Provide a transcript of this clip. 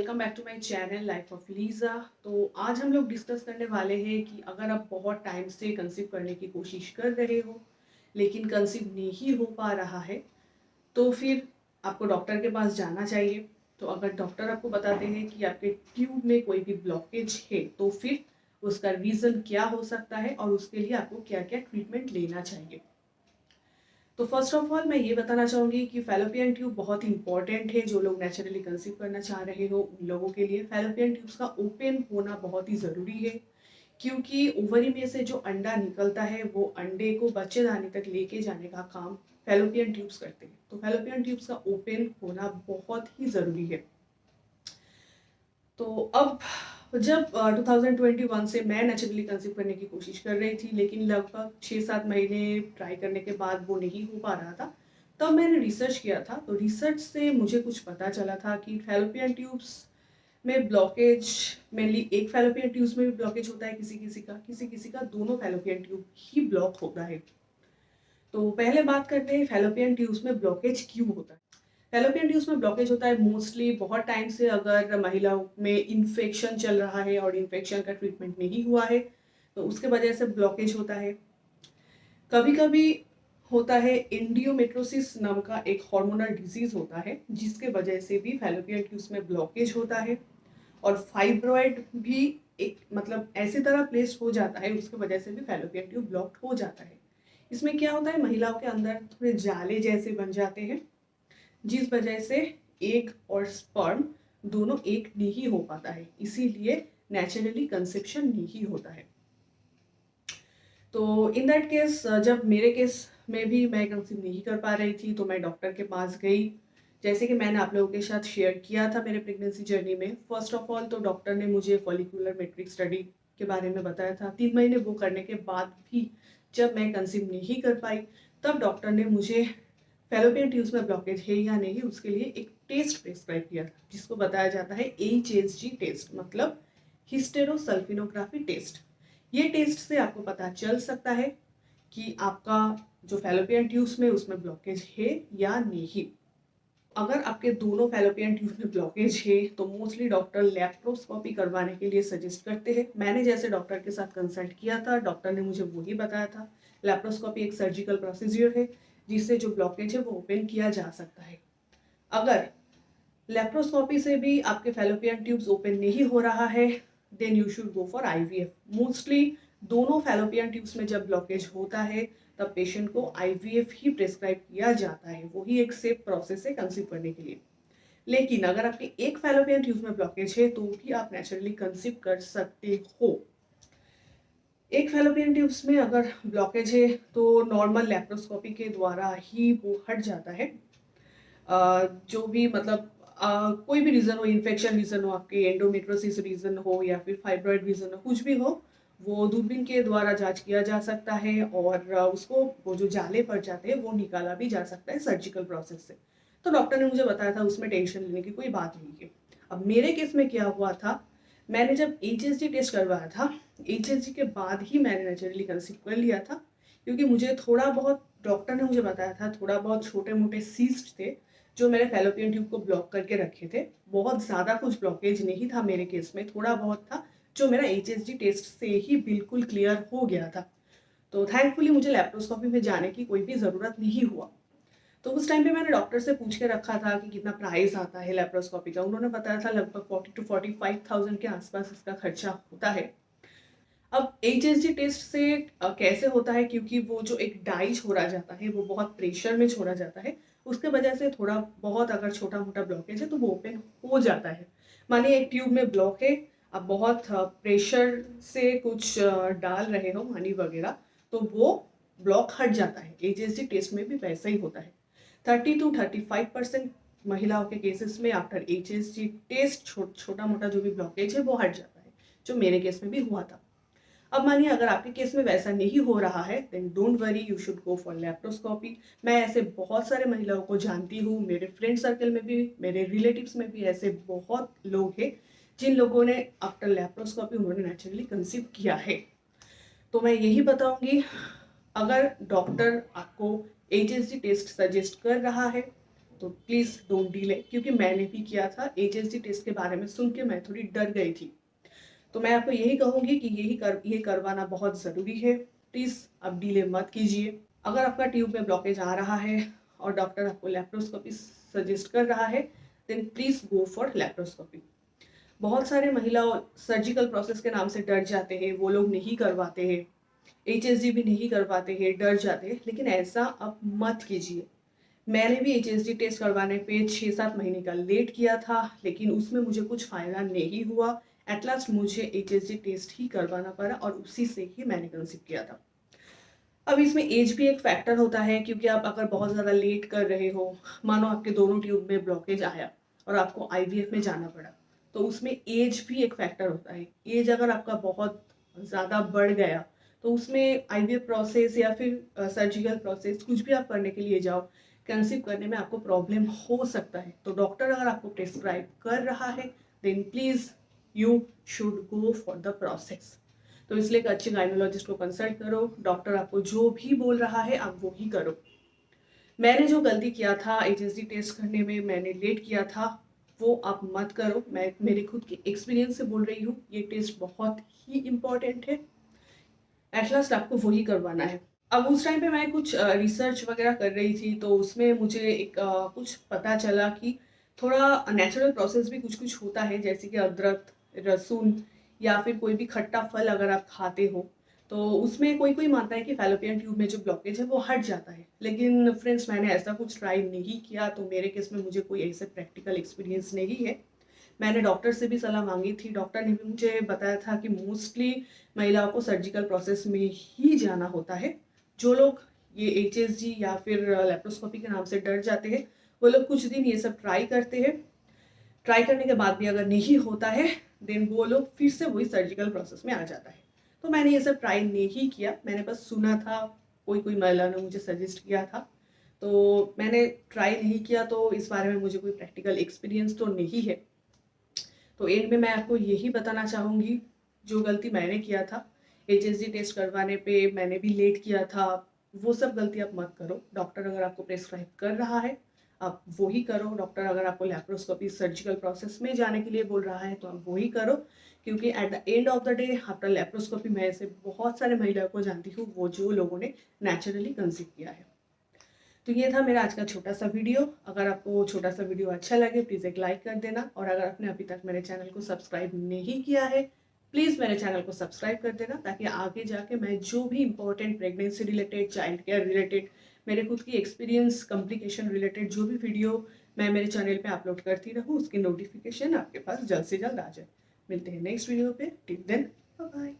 Welcome back to my channel life of Liza. तो आज हम लोग डिस्कस करने वाले हैं कि अगर आप बहुत टाइम से कंसीव करने की कोशिश कर रहे हो लेकिन कंसीव नहीं हो पा रहा है तो फिर आपको डॉक्टर के पास जाना चाहिए। तो अगर डॉक्टर आपको बताते हैं कि आपके ट्यूब में कोई भी ब्लॉकेज है तो फिर उसका रीज़न क्या हो सकता है और उसके लिए आपको क्या क्या ट्रीटमेंट लेना चाहिए। तो फर्स्ट ऑफ ऑल मैं ये बताना चाहूँगी कि फैलोपियन ट्यूब बहुत इंपॉर्टेंट है। जो लोग नेचुरली कंसीव करना चाह रहे हो उन लोगों के लिए फैलोपियन ट्यूब्स का ओपन होना बहुत ही ज़रूरी है, क्योंकि ओवरी में से जो अंडा निकलता है वो अंडे को बच्चेदानी तक लेके जाने का काम फैलोपियन ट्यूब्स करते हैं। तो फैलोपियन ट्यूब्स का ओपन होना बहुत ही ज़रूरी है। तो अब जब 2021 से मैं नेचुरली कंसीव करने की कोशिश कर रही थी लेकिन लगभग 6-7 महीने ट्राई करने के बाद वो नहीं हो पा रहा था, तब मैंने रिसर्च किया था। तो रिसर्च से मुझे कुछ पता चला था कि फैलोपियन ट्यूब्स में ब्लॉकेज मेनली एक फैलोपियन ट्यूब्स में भी ब्लॉकेज होता है, किसी किसी का दोनों फैलोपियन ट्यूब ही ब्लॉक होता है। तो पहले बात करते हैं फैलोपियन ट्यूब्स में ब्लॉकेज क्यों होता है। फैलोपियन ट्यूब्स में ब्लॉकेज होता है मोस्टली बहुत टाइम से अगर महिलाओं में इन्फेक्शन चल रहा है और इन्फेक्शन का ट्रीटमेंट नहीं हुआ है तो उसके वजह से ब्लॉकेज होता है। कभी कभी होता है एंडियोमेट्रोसिस नाम का एक हार्मोनल डिजीज होता है जिसके वजह से भी फैलोपियन ट्यूब्स में ब्लॉकेज होता है। और फाइब्रॉइड भी एक मतलब ऐसी तरह प्लेस्ड हो जाता है, उसकी वजह से भी फैलोपियन ट्यूब ब्लॉक्ड हो जाता है। इसमें क्या होता है, महिलाओं के अंदर थोड़े जाले जैसे बन जाते हैं जिस वजह से एग और स्पर्म दोनों एक नहीं हो पाता है, इसीलिए नेचुरली कंसेप्शन नहीं होता है। तो इन दैट केस जब मेरे केस में भी मैं कंसीव नहीं कर पा रही थी तो मैं डॉक्टर के पास गई। जैसे कि मैंने आप लोगों के साथ शेयर किया था मेरे प्रेगनेंसी जर्नी में, फर्स्ट ऑफ ऑल तो डॉक्टर ने मुझे फॉलिकुलर मेट्रिक स्टडी के बारे में बताया था। 3 महीने वो करने के बाद भी जब मैं कंसीव नहीं कर पाई तब डॉक्टर ने मुझे फैलोपियन ट्यूब्स में ब्लॉकेज है या नहीं उसके लिए एक टेस्ट प्रिस्क्राइब किया था जिसको बताया जाता है HSG टेस्ट, मतलब हिस्टेरोसल्फिनोग्राफी टेस्ट। ये टेस्ट से आपको पता चल सकता है कि आपका जो फैलोपियन ट्यूब्स में उसमें ब्लॉकेज है या नहीं। अगर आपके दोनों फैलोपियन ट्यूब में ब्लॉकेज है तो मोस्टली डॉक्टर लैप्रोस्कोपी करवाने के लिए सजेस्ट करते हैं। मैंने जैसे डॉक्टर के साथ कंसल्ट किया था, डॉक्टर ने मुझे वही बताया था। लैप्रोस्कोपी एक सर्जिकल प्रोसीजर है जिससे जो ब्लॉकेज है वो ओपन किया जा सकता है। अगर लेप्रोस्कोपी से भी आपके फैलोपियन ट्यूब्स ओपन नहीं हो रहा है then you should go for IVF। Mostly दोनों फैलोपियन ट्यूब्स में जब ब्लॉकेज होता है तब पेशेंट को IVF ही प्रेस्क्राइब किया जाता है, वही एक सेफ प्रोसेस है कंसीव करने के लिए। लेकिन अगर आपके एक फैलोपियन ट्यूब में ब्लॉकेज है तो भी आप नेचुरली कंसीव कर सकते हो। एक फैलोपियन ट्यूब्स में अगर ब्लॉकेज है तो नॉर्मल लेप्रोस्कोपी के द्वारा ही वो हट जाता है। जो भी मतलब कोई भी रीज़न हो, इन्फेक्शन रीज़न हो, आपके एंडोमेट्रोसिस रीज़न हो या फिर फाइब्रॉइड रीज़न हो, कुछ भी हो, वो दूरबीन के द्वारा जांच किया जा सकता है और उसको वो जो जाले पड़ जाते हैं वो निकाला भी जा सकता है सर्जिकल प्रोसेस से। तो डॉक्टर ने मुझे बताया था उसमें टेंशन लेने की कोई बात नहीं है। अब मेरे केस में क्या हुआ था, मैंने जब HSG टेस्ट करवाया था, HSG के बाद ही मैंने नेचुरली कंसीव कर लिया था, क्योंकि मुझे थोड़ा बहुत डॉक्टर ने मुझे बताया था थोड़ा बहुत छोटे मोटे सीस्ट थे जो मेरे फैलोपियन ट्यूब को ब्लॉक करके रखे थे। बहुत ज़्यादा कुछ ब्लॉकेज नहीं था मेरे केस में, थोड़ा बहुत था जो मेरा HSG टेस्ट से ही बिल्कुल क्लियर हो गया था। तो थैंकफुली मुझे लैप्रोस्कोपी में जाने की कोई भी ज़रूरत नहीं हुआ। तो उस टाइम पे मैंने डॉक्टर से पूछ के रखा था कि कितना प्राइस आता है लैप्रोस्कोपी का। उन्होंने बताया था लगभग 40 to 45,000 के आसपास इसका खर्चा होता है। अब HSG टेस्ट से कैसे होता है, क्योंकि वो जो एक डाई छोड़ा जाता है वो बहुत प्रेशर में छोड़ा जाता है, उसके वजह से थोड़ा बहुत अगर छोटा मोटा ब्लॉकेज है तो वो ओपन हो जाता है। मानिए एक ट्यूब में ब्लॉक है, अब बहुत प्रेशर से कुछ डाल रहे हो पानी वगैरह तो वो ब्लॉक हट जाता है। HSG टेस्ट में भी वैसा ही होता है। 30 to 35% महिलाओं के केसेस में आफ्टर HSG टेस्ट छोटा मोटा जो भी ब्लॉकेज है वो हट जाता है, जो मेरे केस में भी हुआ था। अब मानिए अगर आपके केस में वैसा नहीं हो रहा है then don't worry, you should go for laparoscopy. मैं ऐसे बहुत सारे महिलाओं को जानती हूँ, मेरे फ्रेंड सर्कल में भी, मेरे रिलेटिव्स में भी ऐसे बहुत लोग हैं जिन लोगों ने आफ्टर लैप्रोस्कोपी उन्होंने नेचुरली कंसीव किया है। तो मैं यही बताऊंगी, अगर डॉक्टर आपको HSG टेस्ट सजेस्ट कर रहा है तो प्लीज़ डोंट डिले, क्योंकि मैंने भी किया था। एचएसजी टेस्ट के बारे में सुन के मैं थोड़ी डर गई थी। तो मैं आपको यही कहूँगी कि ये करवाना बहुत ज़रूरी है। प्लीज़ आप डिले मत कीजिए। अगर आपका ट्यूब में ब्लॉकेज आ रहा है और डॉक्टर आपको लैप्रोस्कोपी सजेस्ट कर रहा है, then please go for laparoscopy. बहुत सारे महिला सर्जिकल प्रोसेस के नाम से डर जाते हैं, वो लोग नहीं करवाते हैं, एचएसजी भी नहीं करवाते हैं, डर जाते हैं, लेकिन ऐसा आप मत कीजिए। मैंने भी एचएसजी टेस्ट करवाने पे 6-7 महीने का लेट किया था, लेकिन उसमें मुझे कुछ फ़ायदा नहीं हुआ। एट लास्ट मुझे एचएसजी टेस्ट ही करवाना पड़ा और उसी से ही मैंने कंसीव किया था। अब इसमें एज भी एक फैक्टर होता है, क्योंकि आप अगर बहुत ज़्यादा लेट कर रहे हो, मानो आपके दोनों ट्यूब में ब्लॉकेज आया और आपको आईवीएफ में जाना पड़ा, तो उसमें एज भी एक फैक्टर होता है। एज अगर आपका बहुत ज़्यादा बढ़ गया, तो उसमें आईवीएफ प्रोसेस या फिर सर्जिकल प्रोसेस कुछ भी आप करने के लिए जाओ, कंसीव करने में आपको प्रॉब्लम हो सकता है। तो डॉक्टर अगर आपको प्रिस्क्राइब कर रहा है, then please you should go for the process. तो इसलिए एक अच्छे गायनोलॉजिस्ट को कंसल्ट करो। डॉक्टर आपको जो भी बोल रहा है आप वो ही करो। मैंने जो गलती किया था एचएसजी टेस्ट करने में, मैंने लेट किया था, वो आप मत करो। मैं मेरे खुद के एक्सपीरियंस से बोल रही हूँ, ये टेस्ट बहुत ही इम्पॉर्टेंट है। एट लास्ट आपको वही करवाना है। अब उस टाइम पे मैं कुछ रिसर्च वगैरह कर रही थी, तो उसमें मुझे एक कुछ पता चला कि थोड़ा नेचुरल प्रोसेस भी कुछ कुछ होता है, जैसे कि अदरक, लहसुन या फिर कोई भी खट्टा फल अगर आप खाते हो, तो उसमें कोई कोई मानता है कि फैलोपियन ट्यूब में जो ब्लॉकेज है वो हट जाता है। लेकिन फ्रेंड्स, मैंने ऐसा कुछ ट्राई नहीं किया, तो मेरे केस में मुझे कोई ऐसे प्रैक्टिकल एक्सपीरियंस नहीं है। मैंने डॉक्टर से भी सलाह मांगी थी, डॉक्टर ने भी मुझे बताया था कि मोस्टली महिलाओं को सर्जिकल प्रोसेस में ही जाना होता है। जो लोग ये एचएसजी या फिर लेप्रोस्कोपी के नाम से डर जाते हैं, वो लोग कुछ दिन ये सब ट्राई करते हैं। ट्राई करने के बाद भी अगर नहीं होता है, देन वो लोग फिर से वही सर्जिकल प्रोसेस में आ जाता है। तो मैंने ये सब ट्राई नहीं किया, मैंने बस सुना था, कोई कोई महिला ने मुझे सजेस्ट किया था, तो मैंने ट्राई नहीं किया। तो इस बारे में मुझे कोई प्रैक्टिकल एक्सपीरियंस तो नहीं है। तो एंड में मैं आपको यही बताना चाहूँगी, जो गलती मैंने किया था एचएसजी टेस्ट करवाने पे, मैंने भी लेट किया था, वो सब गलती आप मत करो। डॉक्टर अगर आपको प्रेस्क्राइब कर रहा है, आप वो ही करो। डॉक्टर अगर आपको लैप्रोस्कोपी सर्जिकल प्रोसेस में जाने के लिए बोल रहा है, तो आप वो ही करो, क्योंकि at the end of the day after laparoscopy मैं ऐसे बहुत सारे महिलाओं को जानती हूँ, वो जो लोगों ने नेचुरली कंसीव किया है। तो ये था मेरा आज का छोटा सा वीडियो। अगर आपको छोटा सा वीडियो अच्छा लगे, प्लीज़ एक लाइक कर देना, और अगर आपने अभी तक मेरे चैनल को सब्सक्राइब नहीं किया है, प्लीज़ मेरे चैनल को सब्सक्राइब कर देना, ताकि आगे जाके मैं जो भी important pregnancy related, child care related, मेरे खुद की एक्सपीरियंस, कॉम्प्लिकेशन रिलेटेड जो भी वीडियो मैं मेरे चैनल पे अपलोड करती रहूँ, उसकी नोटिफिकेशन आपके पास जल्द से जल्द आ जाए। मिलते हैं नेक्स्ट वीडियो पे। Till then, bye bye.